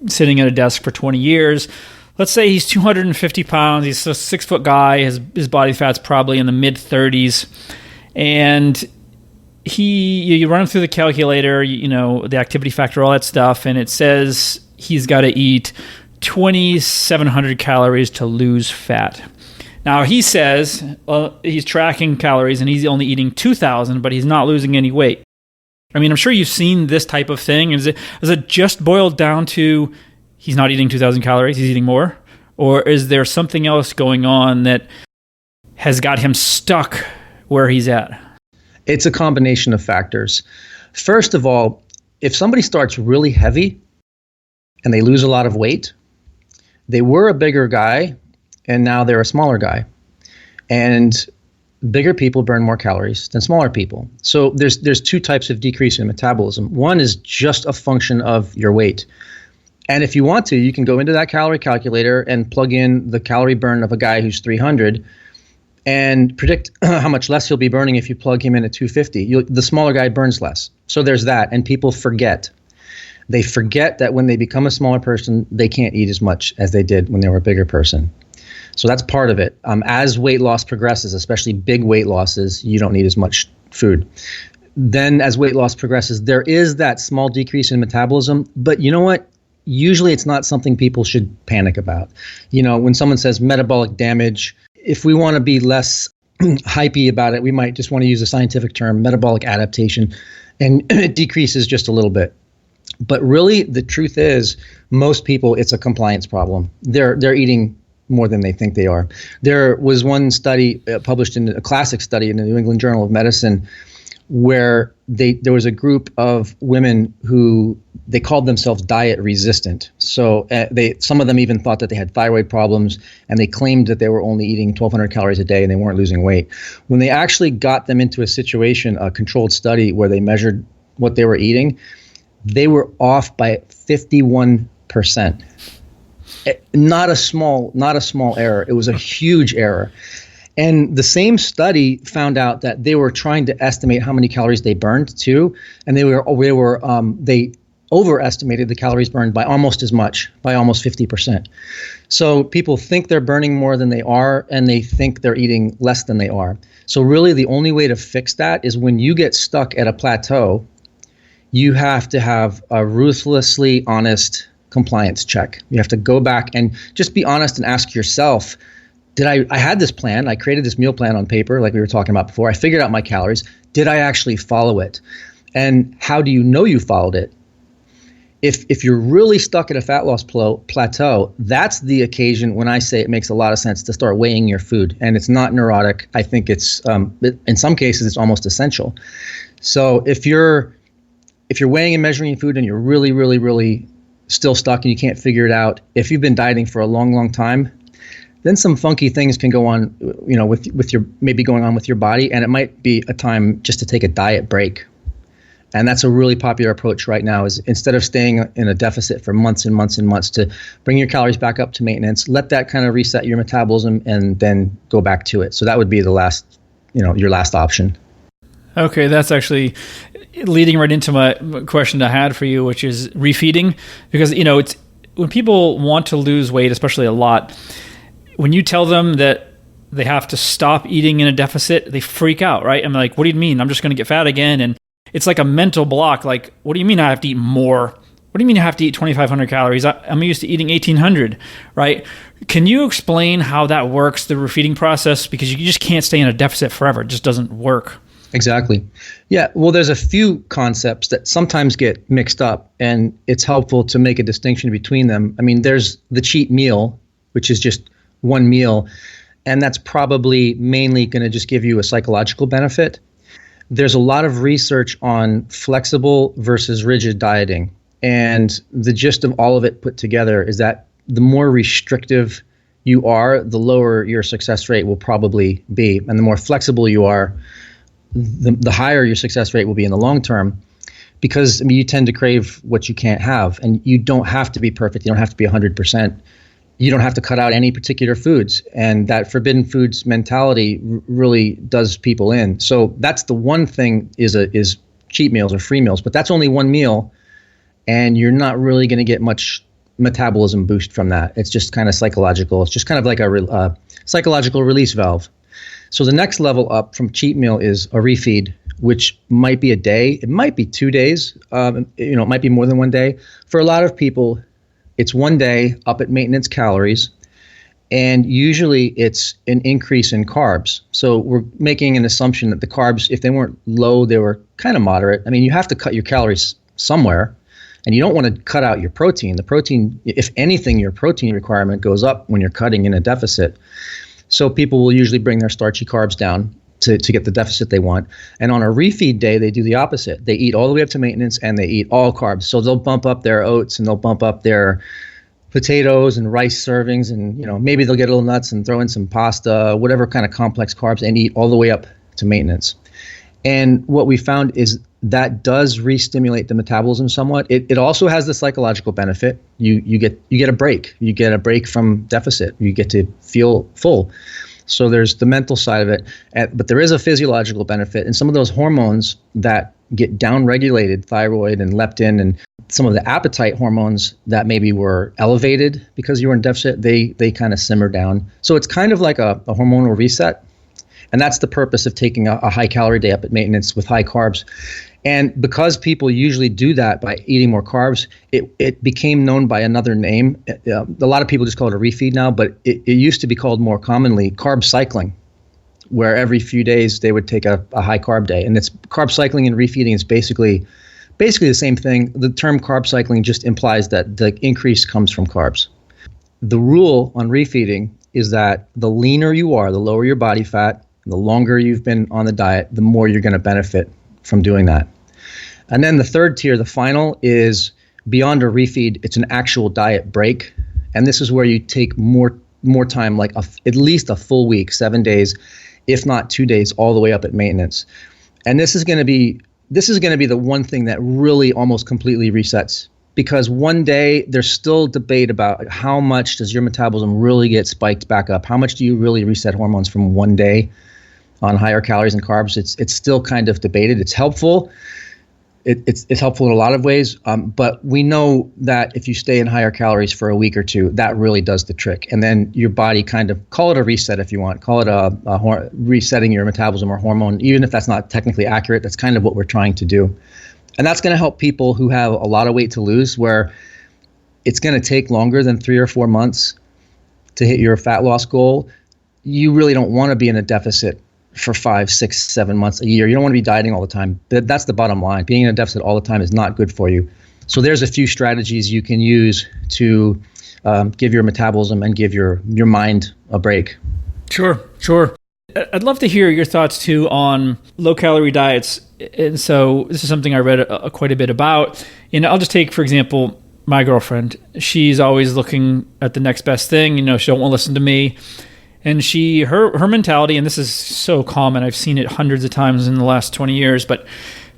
sitting at a desk for 20 years. Let's say he's 250 pounds. He's a 6-foot guy. His body fat's probably in the mid-30s. And you run him through the calculator, the activity factor, all that stuff, and it says he's got to eat 2,700 calories to lose fat. Now, he says he's tracking calories and he's only eating 2,000, but he's not losing any weight. I mean, I'm sure you've seen this type of thing. Is it just boiled down to he's not eating 2,000 calories, he's eating more? Or is there something else going on that has got him stuck where he's at? It's a combination of factors. First of all, if somebody starts really heavy and they lose a lot of weight, they were a bigger guy and now they're a smaller guy. And bigger people burn more calories than smaller people. So there's 2 types of decrease in metabolism. One is just a function of your weight. And if you want to, you can go into that calorie calculator and plug in the calorie burn of a guy who's 300 and predict how much less he'll be burning if you plug him in at 250. The smaller guy burns less. So there's that. And people forget. They forget that when they become a smaller person, they can't eat as much as they did when they were a bigger person. So that's part of it. As weight loss progresses, especially big weight losses, you don't need as much food. Then as weight loss progresses, there is that small decrease in metabolism. But you know what? Usually it's not something people should panic about. When someone says metabolic damage, if we want to be less hypey about it, we might just want to use a scientific term, metabolic adaptation. and it decreases just a little bit. But really, the truth is, most people, it's a compliance problem. They're eating more than they think they are. There was one study published in a classic study in the New England Journal of Medicine where there was a group of women who they called themselves diet resistant. So some of them even thought that they had thyroid problems, and they claimed that they were only eating 1,200 calories a day and they weren't losing weight. When they actually got them into a situation, a controlled study where they measured what they were eating, they were off by 51%. Not a small error. It was a huge error. And the same study found out that they were trying to estimate how many calories they burned too, and they overestimated the calories burned by almost as much, by almost 50%. So people think they're burning more than they are, and they think they're eating less than they are. So really, the only way to fix that is when you get stuck at a plateau, you have to have a ruthlessly honest compliance check. You have to go back and just be honest and ask yourself, I had this plan, I created this meal plan on paper like we were talking about before, I figured out my calories, did I actually follow it? And how do you know you followed it? If you're really stuck at a fat loss plateau, that's the occasion when I say it makes a lot of sense to start weighing your food. And it's not neurotic. I think it's, in some cases, it's almost essential. So if you're weighing and measuring your food and you're really, really, really still stuck and you can't figure it out, if you've been dieting for a long, long time, then some funky things can go on, with your maybe going on with your body, and it might be a time just to take a diet break. And that's a really popular approach right now, is instead of staying in a deficit for months and months and months, to bring your calories back up to maintenance, let that kind of reset your metabolism and then go back to it. So that would be your last option. Okay, that's actually leading right into my question I had for you, which is refeeding. Because, it's when people want to lose weight, especially a lot, when you tell them that they have to stop eating in a deficit, they freak out, right? I'm like, what do you mean? I'm just going to get fat again. And it's like a mental block. Like, what do you mean I have to eat more? What do you mean I have to eat 2,500 calories? I'm used to eating 1,800, right? Can you explain how that works, the refeeding process? Because you just can't stay in a deficit forever. It just doesn't work. Exactly. Yeah. Well, there's a few concepts that sometimes get mixed up, and it's helpful to make a distinction between them. I mean, there's the cheat meal, which is just one meal, and that's probably mainly going to just give you a psychological benefit. There's a lot of research on flexible versus rigid dieting, and the gist of all of it put together is that the more restrictive you are, the lower your success rate will probably be, and the more flexible you are, the higher your success rate will be in the long term, because you tend to crave what you can't have, and you don't have to be perfect. You don't have to be 100%. You don't have to cut out any particular foods, and that forbidden foods mentality really does people in. So that's the one thing is cheat meals or free meals, but that's only one meal, and you're not really going to get much metabolism boost from that. It's just kind of psychological. It's just kind of like a psychological release valve. So the next level up from cheat meal is a refeed, which might be a day. It might be 2 days. It might be more than one day. For a lot of people, it's one day up at maintenance calories, and usually it's an increase in carbs. So we're making an assumption that the carbs, if they weren't low, they were kind of moderate. I mean, you have to cut your calories somewhere, and you don't want to cut out your protein. The protein, if anything, your protein requirement goes up when you're cutting in a deficit. So people will usually bring their starchy carbs down to get the deficit they want. And on a refeed day, they do the opposite. They eat all the way up to maintenance, and they eat all carbs. So they'll bump up their oats, and they'll bump up their potatoes and rice servings, and maybe they'll get a little nuts and throw in some pasta, whatever kind of complex carbs, and eat all the way up to maintenance. And what we found is that does re-stimulate the metabolism somewhat. It also has the psychological benefit. You get a break. You get a break from deficit. You get to feel full. So there's the mental side of it, but there is a physiological benefit. And some of those hormones that get downregulated, thyroid and leptin, and some of the appetite hormones that maybe were elevated because you were in deficit, they kind of simmer down. So it's kind of like a hormonal reset. And that's the purpose of taking a high calorie day up at maintenance with high carbs. And because people usually do that by eating more carbs, it became known by another name. A lot of people just call it a refeed now, but it used to be called more commonly carb cycling, where every few days they would take a high carb day. And it's carb cycling and refeeding is basically the same thing. The term carb cycling just implies that the increase comes from carbs. The rule on refeeding is that the leaner you are, the lower your body fat, the longer you've been on the diet, the more you're going to benefit from doing that. And then the third tier, the final, is beyond a refeed. It's an actual diet break. And this is where you take more time, like at least a full week, 7 days, if not 2 days, all the way up at maintenance. And this is going to be the one thing that really almost completely resets. Because one day there's still debate about how much does your metabolism really get spiked back up? How much do you really reset hormones from one day on higher calories and carbs? It's still kind of debated. It's helpful. It's helpful in a lot of ways, but we know that if you stay in higher calories for a week or two, that really does the trick. And then your body kind of, call it a reset if you want, call it resetting your metabolism or hormone, even if that's not technically accurate. That's kind of what we're trying to do. And that's going to help people who have a lot of weight to lose, where it's going to take longer than 3 or 4 months to hit your fat loss goal. You really don't want to be in a deficit for 5, 6, 7 months, a year. You don't want to be dieting all the time. That's the bottom line. Being in a deficit all the time is not good for you. So there's a few strategies you can use to give your metabolism and give your mind a break. Sure. I'd love to hear your thoughts too on low-calorie diets. And so this is something I read quite a bit about. I'll just take, for example, my girlfriend. She's always looking at the next best thing. She don't want to listen to me. And her mentality, and this is so common, I've seen it hundreds of times in the last 20 years, but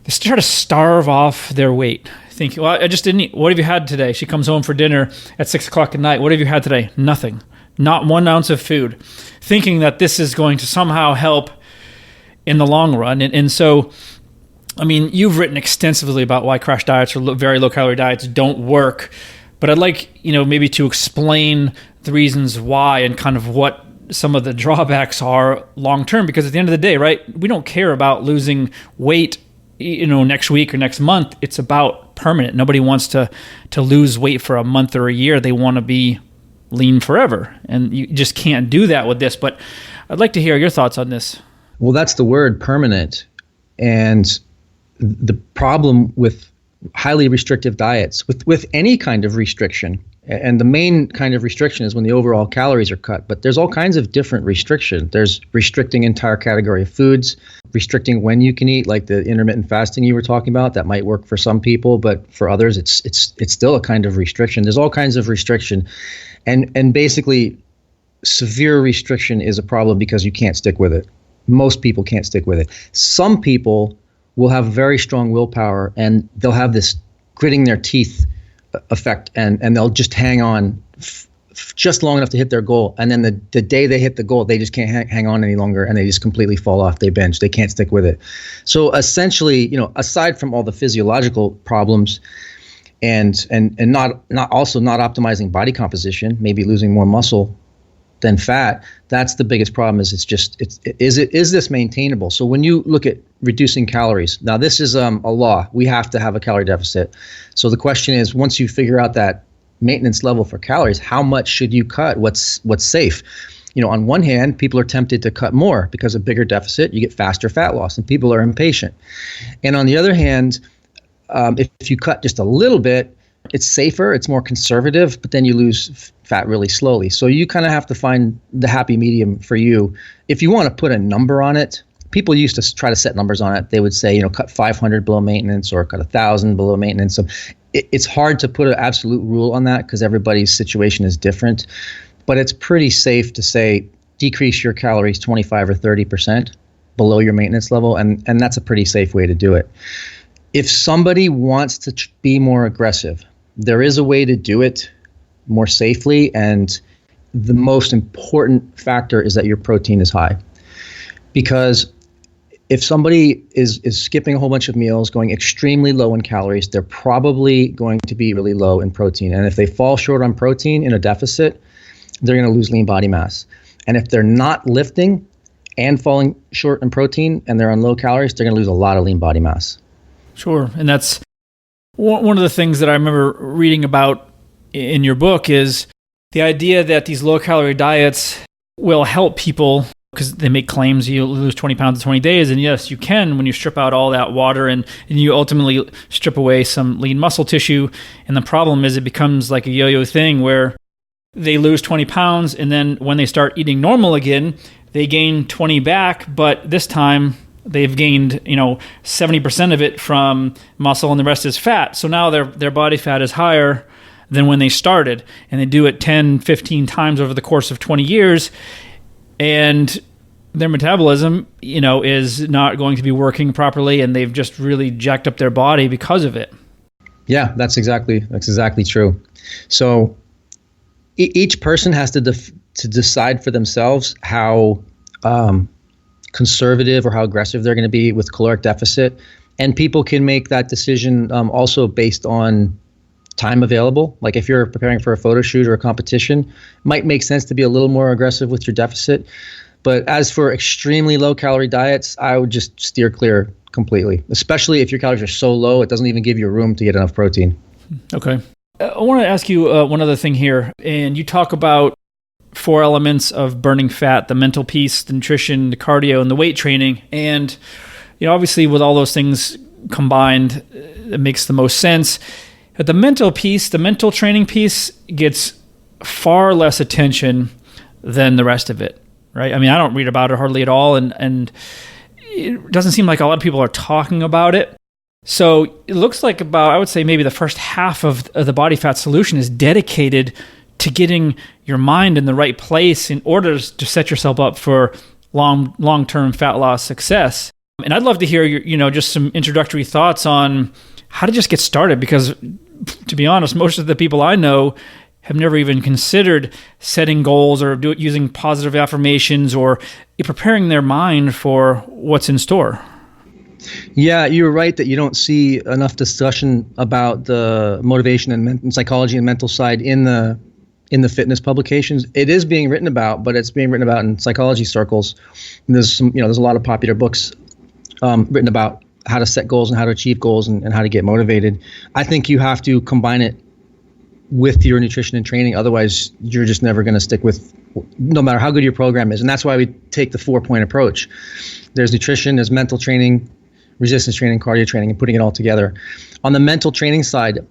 they try to starve off their weight. Think, well, I just didn't eat. What have you had today? She comes home for dinner at 6 o'clock at night. What have you had today? Nothing. Not 1 ounce of food. Thinking that this is going to somehow help in the long run. And so, you've written extensively about why crash diets or very low-calorie diets don't work. But I'd like, maybe to explain the reasons why and kind of what some of the drawbacks are long-term. Because at the end of the day, right, we don't care about losing weight, next week or next month. It's about permanent. Nobody wants to lose weight for a month or a year. They want to be lean forever. And you just can't do that with this. But I'd like to hear your thoughts on this. Well, that's the word, permanent. And the problem with highly restrictive diets, with any kind of restriction, and the main kind of restriction is when the overall calories are cut, but there's all kinds of different restriction. There's restricting entire category of foods, restricting when you can eat, like the intermittent fasting you were talking about. That might work for some people, but for others, it's still a kind of restriction. There's all kinds of restriction, and basically, severe restriction is a problem because you can't stick with it. Most people can't stick with it. Some people will have very strong willpower, and they'll have this gritting their teeth effect, and they'll just hang on just long enough to hit their goal. And then the day they hit the goal, they just can't hang on any longer, and they just completely fall off. They binge. They can't stick with it. So essentially, aside from all the physiological problems and not optimizing body composition, maybe losing more muscle than fat, that's the biggest problem. Is this maintainable? So when you look at reducing calories, now this is a law. We have to have a calorie deficit. So the question is, once you figure out that maintenance level for calories, how much should you cut? What's safe? On one hand, people are tempted to cut more because a bigger deficit, you get faster fat loss, and people are impatient. And on the other hand, if you cut just a little bit, it's safer, it's more conservative, but then you lose fat really slowly. So you kind of have to find the happy medium for you. If you want to put a number on it, people used to try to set numbers on it. They would say, cut 500 below maintenance or cut 1,000 below maintenance. So it's hard to put an absolute rule on that because everybody's situation is different. But it's pretty safe to say decrease your calories 25 or 30% below your maintenance level, and that's a pretty safe way to do it. If somebody wants to be more aggressive, there is a way to do it more safely, and the most important factor is that your protein is high. Because if somebody is skipping a whole bunch of meals, going extremely low in calories, they're probably going to be really low in protein. And if they fall short on protein in a deficit, they're going to lose lean body mass. And if they're not lifting and falling short in protein and they're on low calories, they're going to lose a lot of lean body mass. Sure. And that's one of the things that I remember reading about in your book is the idea that these low-calorie diets will help people because they make claims you lose 20 pounds in 20 days. And yes, you can when you strip out all that water and you ultimately strip away some lean muscle tissue. And the problem is it becomes like a yo-yo thing where they lose 20 pounds and then when they start eating normal again, they gain 20 back, but this time they've gained, 70% of it from muscle and the rest is fat. So now their body fat is higher than when they started, and they do it 10, 15 times over the course of 20 years. And their metabolism, is not going to be working properly, and they've just really jacked up their body because of it. Yeah, that's exactly true. So each person has to decide for themselves how conservative or how aggressive they're going to be with caloric deficit, and people can make that decision also based on time available. Like if you're preparing for a photo shoot or a competition, it might make sense to be a little more aggressive with your deficit. But as for extremely low calorie diets, I would just steer clear completely, especially if your calories are so low, it doesn't even give you room to get enough protein. Okay. I want to ask you one other thing here. And you talk about 4 elements of burning fat: the mental piece, the nutrition, the cardio, and the weight training. And, obviously with all those things combined, it makes the most sense. But the mental piece, the mental training piece, gets far less attention than the rest of it, right? I mean, I don't read about it hardly at all, and it doesn't seem like a lot of people are talking about it. So it looks like I would say maybe the first half of the body fat solution is dedicated to getting your mind in the right place in order to set yourself up for long-term fat loss success. And I'd love to hear your, just some introductory thoughts on how to just get started, because to be honest, most of the people I know have never even considered setting goals or using positive affirmations or preparing their mind for what's in store. Yeah, you're right that you don't see enough discussion about the motivation and psychology and mental side in the fitness publications. It is being written about, but it's being written about in psychology circles. And there's a lot of popular books written about how to set goals and how to achieve goals and how to get motivated. I think you have to combine it with your nutrition and training. Otherwise, you're just never going to stick with, no matter how good your program is. And that's why we take the 4-point approach. There's nutrition, there's mental training, resistance training, cardio training, and putting it all together. On the mental training side,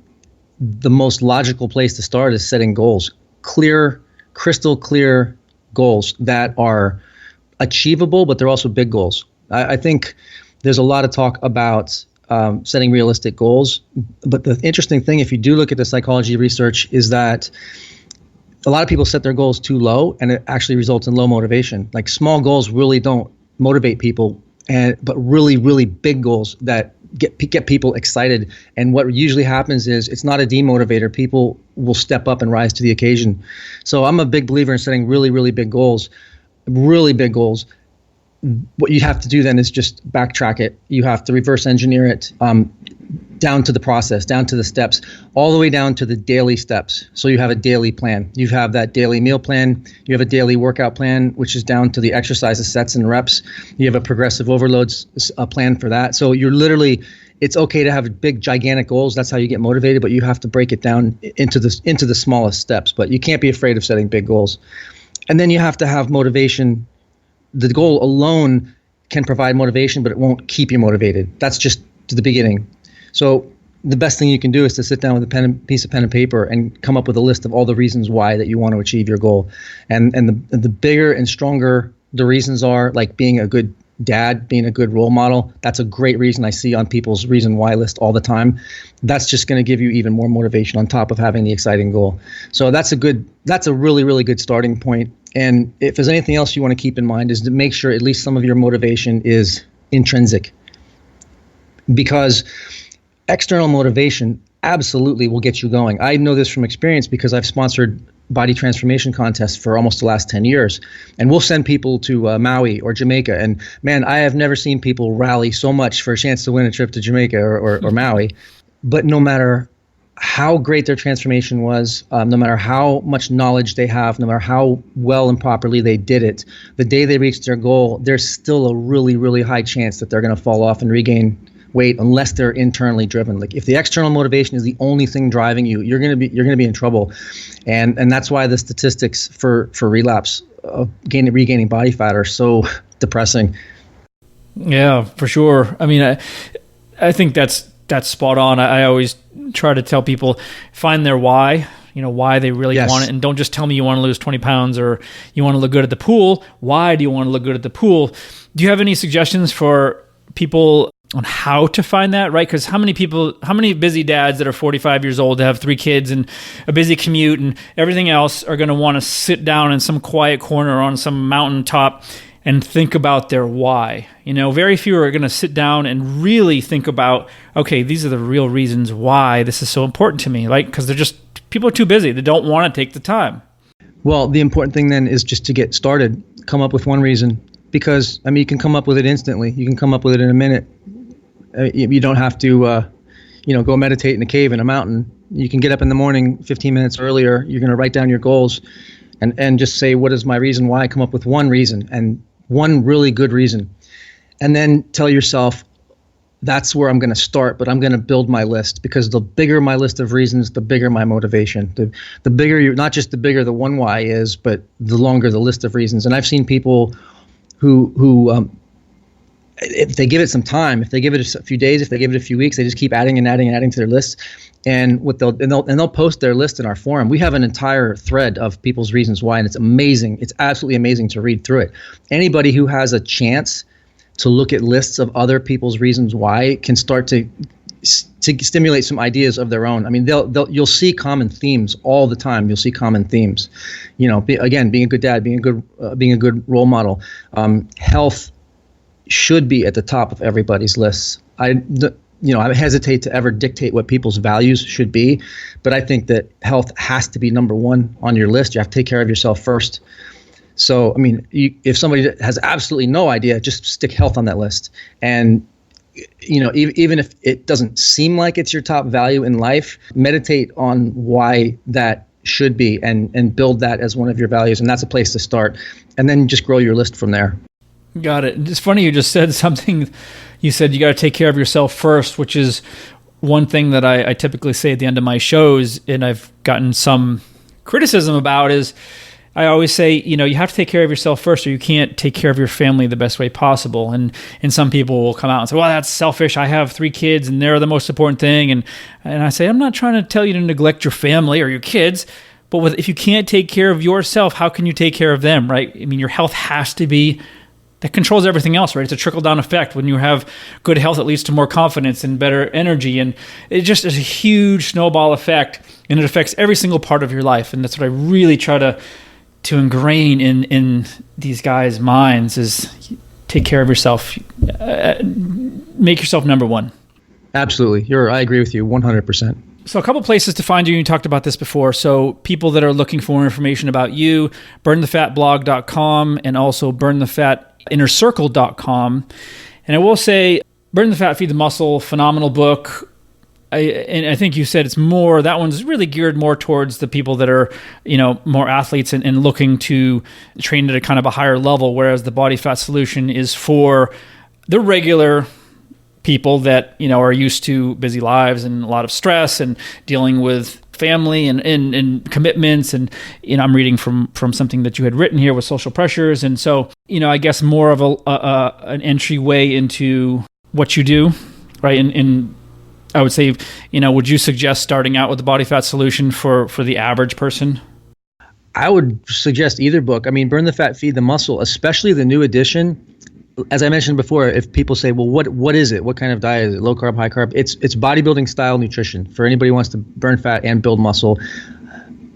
the most logical place to start is setting goals. Crystal clear goals that are achievable, but they're also big goals. I think there's a lot of talk about setting realistic goals. But the interesting thing, if you do look at the psychology research, is that a lot of people set their goals too low, and it actually results in low motivation. Like small goals really don't motivate people, but really, really big goals that get people excited. And what usually happens is it's not a demotivator. People will step up and rise to the occasion. So I'm a big believer in setting really, really big goals, really big goals. What you have to do then is just backtrack it. You have to reverse engineer it down to the process, down to the steps, all the way down to the daily steps. So you have a daily plan. You have that daily meal plan. You have a daily workout plan, which is down to the exercises, sets, and reps. You have a progressive overloads plan for that. So you're literally, it's okay to have big, gigantic goals. That's how you get motivated, but you have to break it down into the smallest steps. But you can't be afraid of setting big goals. And then you have to have motivation. The goal alone can provide motivation, but it won't keep you motivated. That's just to the beginning. So the best thing you can do is to sit down with a piece of pen and paper and come up with a list of all the reasons why that you want to achieve your goal. And the bigger and stronger the reasons are, like being a good dad, being a good role model, that's a great reason I see on people's reason why list all the time. That's just going to give you even more motivation on top of having the exciting goal. So that's a really, really good starting point. And if there's anything else you want to keep in mind, is to make sure at least some of your motivation is intrinsic. Because external motivation absolutely will get you going. I know this from experience because I've sponsored body transformation contests for almost the last 10 years. And we'll send people to Maui or Jamaica. And man, I have never seen people rally so much for a chance to win a trip to Jamaica or Maui. But no matter how great their transformation was, no matter how much knowledge they have, no matter how well and properly they did it, the day they reach their goal, there's still a really, really high chance that they're going to fall off and regain weight unless they're internally driven. Like if the external motivation is the only thing driving you, you're going to be in trouble. And that's why the statistics for relapse regaining body fat are so depressing. Yeah, for sure. I mean, I think that's spot on. I always try to tell people, find their why, why they really want it. And don't just tell me you want to lose 20 pounds or you want to look good at the pool. Why do you want to look good at the pool? Do you have any suggestions for people on how to find that, right? Because how many busy dads that are 45 years old, that have 3 kids and a busy commute and everything else, are going to want to sit down in some quiet corner on some mountaintop and think about their why? Very few are going to sit down and really think about, okay, these are the real reasons why this is so important to me, like, because people are too busy. They don't want to take the time. Well, the important thing then is just to get started, come up with one reason, because you can come up with it instantly. You can come up with it in a minute. You don't have to, go meditate in a cave in a mountain. You can get up in the morning 15 minutes earlier. You're going to write down your goals and just say, what is my reason why? Come up with one reason, and one really good reason. And then tell yourself, that's where I'm going to start, but I'm going to build my list, because the bigger my list of reasons, the bigger my motivation. The bigger not just the bigger the one why is, but the longer the list of reasons. And I've seen people who if they give it some time, if they give it a few days, if they give it a few weeks, they just keep adding and adding and adding to their list. And they'll post their list in our forum. We have an entire thread of people's reasons why, and it's amazing. It's absolutely amazing to read through it. Anybody who has a chance to look at lists of other people's reasons why can start to stimulate some ideas of their own. I mean, you'll see common themes all the time. You'll see common themes. Being a good dad, being a good role model, health should be at the top of everybody's lists. I hesitate to ever dictate what people's values should be, but I think that health has to be number one on your list. You have to take care of yourself first. So, if somebody has absolutely no idea, just stick health on that list. And, even if it doesn't seem like it's your top value in life, meditate on why that should be and build that as one of your values. And that's a place to start. And then just grow your list from there. Got it. It's funny you just said something. You said you got to take care of yourself first, which is one thing that I typically say at the end of my shows, and I've gotten some criticism about, is I always say, you have to take care of yourself first, or you can't take care of your family the best way possible. And some people will come out and say, well, that's selfish. I have 3 kids and they're the most important thing. And I say, I'm not trying to tell you to neglect your family or your kids, but if you can't take care of yourself, how can you take care of them, right? Your health has to be, that controls everything else, right? It's a trickle-down effect. When you have good health, it leads to more confidence and better energy. And it just is a huge snowball effect, and it affects every single part of your life. And that's what I really try to ingrain in these guys' minds, is take care of yourself. Make yourself number one. Absolutely. I agree with you 100%. So a couple places to find you. You talked about this before. So people that are looking for more information about you, burnthefatblog.com and also burnthefatinnercircle.com. And I will say, Burn the Fat, Feed the Muscle, phenomenal book. I think you said that one's really geared more towards the people that are, more athletes and looking to train at a kind of a higher level, whereas the Body Fat Solution is for the regular people that, are used to busy lives and a lot of stress and dealing with family and commitments. And, I'm reading from something that you had written here with social pressures. And so, I guess more of an entryway into what you do, right? And I would say, would you suggest starting out with the Body Fat Solution for the average person? I would suggest either book. Burn the Fat, Feed the Muscle, especially the new edition. As I mentioned before, if people say, well, what is it? What kind of diet is it? Low carb, high carb? It's bodybuilding style nutrition for anybody who wants to burn fat and build muscle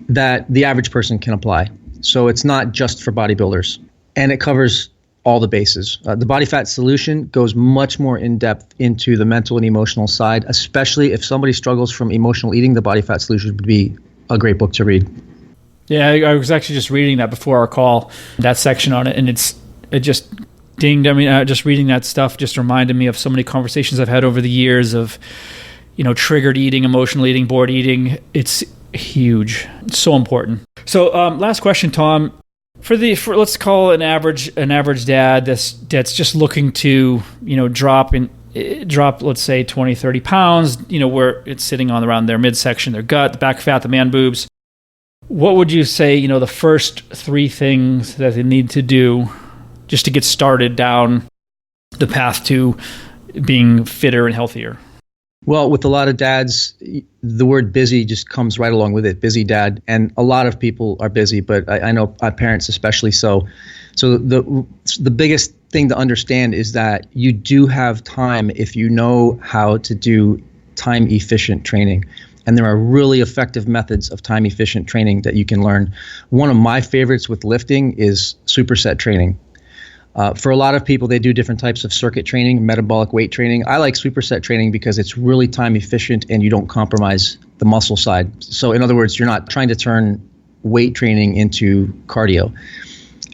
that the average person can apply. So it's not just for bodybuilders, and it covers all the bases. The Body Fat Solution goes much more in depth into the mental and emotional side, especially if somebody struggles from emotional eating. The Body Fat Solution would be a great book to read. Yeah, I was actually just reading that before our call, that section on it, and it just dinged. Just reading that stuff just reminded me of so many conversations I've had over the years of, triggered eating, emotional eating, bored eating. It's huge. It's so important. So last question, Tom. For let's call an average dad that's just looking to drop, let's say 20, 30 pounds, where it's sitting on around their midsection, their gut, the back fat, the man boobs. What would you say, the first 3 things that they need to do just to get started down the path to being fitter and healthier? Well, with a lot of dads, the word busy just comes right along with it. Busy dad. And a lot of people are busy, but I know our parents especially so. So the biggest thing to understand is that you do have time if you know how to do time efficient training. And there are really effective methods of time efficient training that you can learn. One of my favorites with lifting is superset training. For a lot of people, they do different types of circuit training, metabolic weight training. I like superset training because it's really time efficient and you don't compromise the muscle side. So in other words, you're not trying to turn weight training into cardio.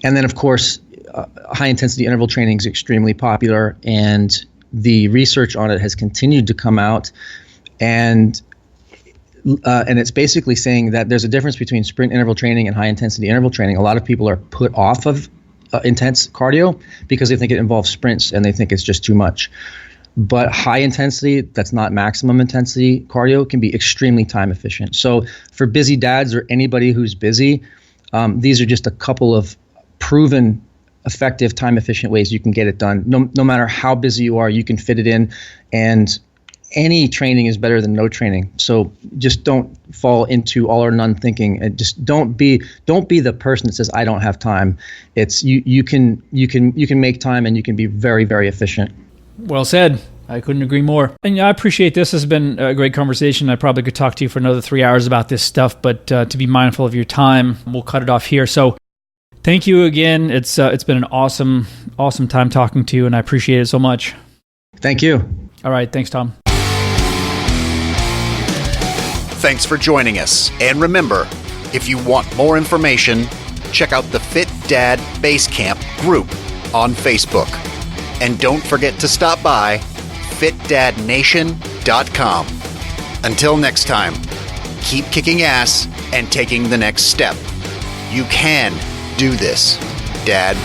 And then, of course, high intensity interval training is extremely popular, and the research on it has continued to come out. And it's basically saying that there's a difference between sprint interval training and high intensity interval training. A lot of people are put off of intense cardio because they think it involves sprints and they think it's just too much. But high intensity, that's not maximum intensity cardio, can be extremely time efficient. So for busy dads or anybody who's busy, these are just a couple of proven effective time efficient ways you can get it done. No matter how busy you are, you can fit it in, and any training is better than no training. So just don't fall into all or none thinking, and just don't be the person that says I don't have time. It's you can make time, and you can be very, very efficient. Well said. I couldn't agree more. And I appreciate this. This has been a great conversation. I probably could talk to you for another 3 hours about this stuff, but to be mindful of your time, we'll cut it off here. So thank you again. It's been an awesome time talking to you, and I appreciate it so much. Thank you. All right. Thanks, Tom. Thanks for joining us. And remember, if you want more information, check out the Fit Dad Basecamp group on Facebook. And don't forget to stop by fitdadnation.com. Until next time, keep kicking ass and taking the next step. You can do this, Dad.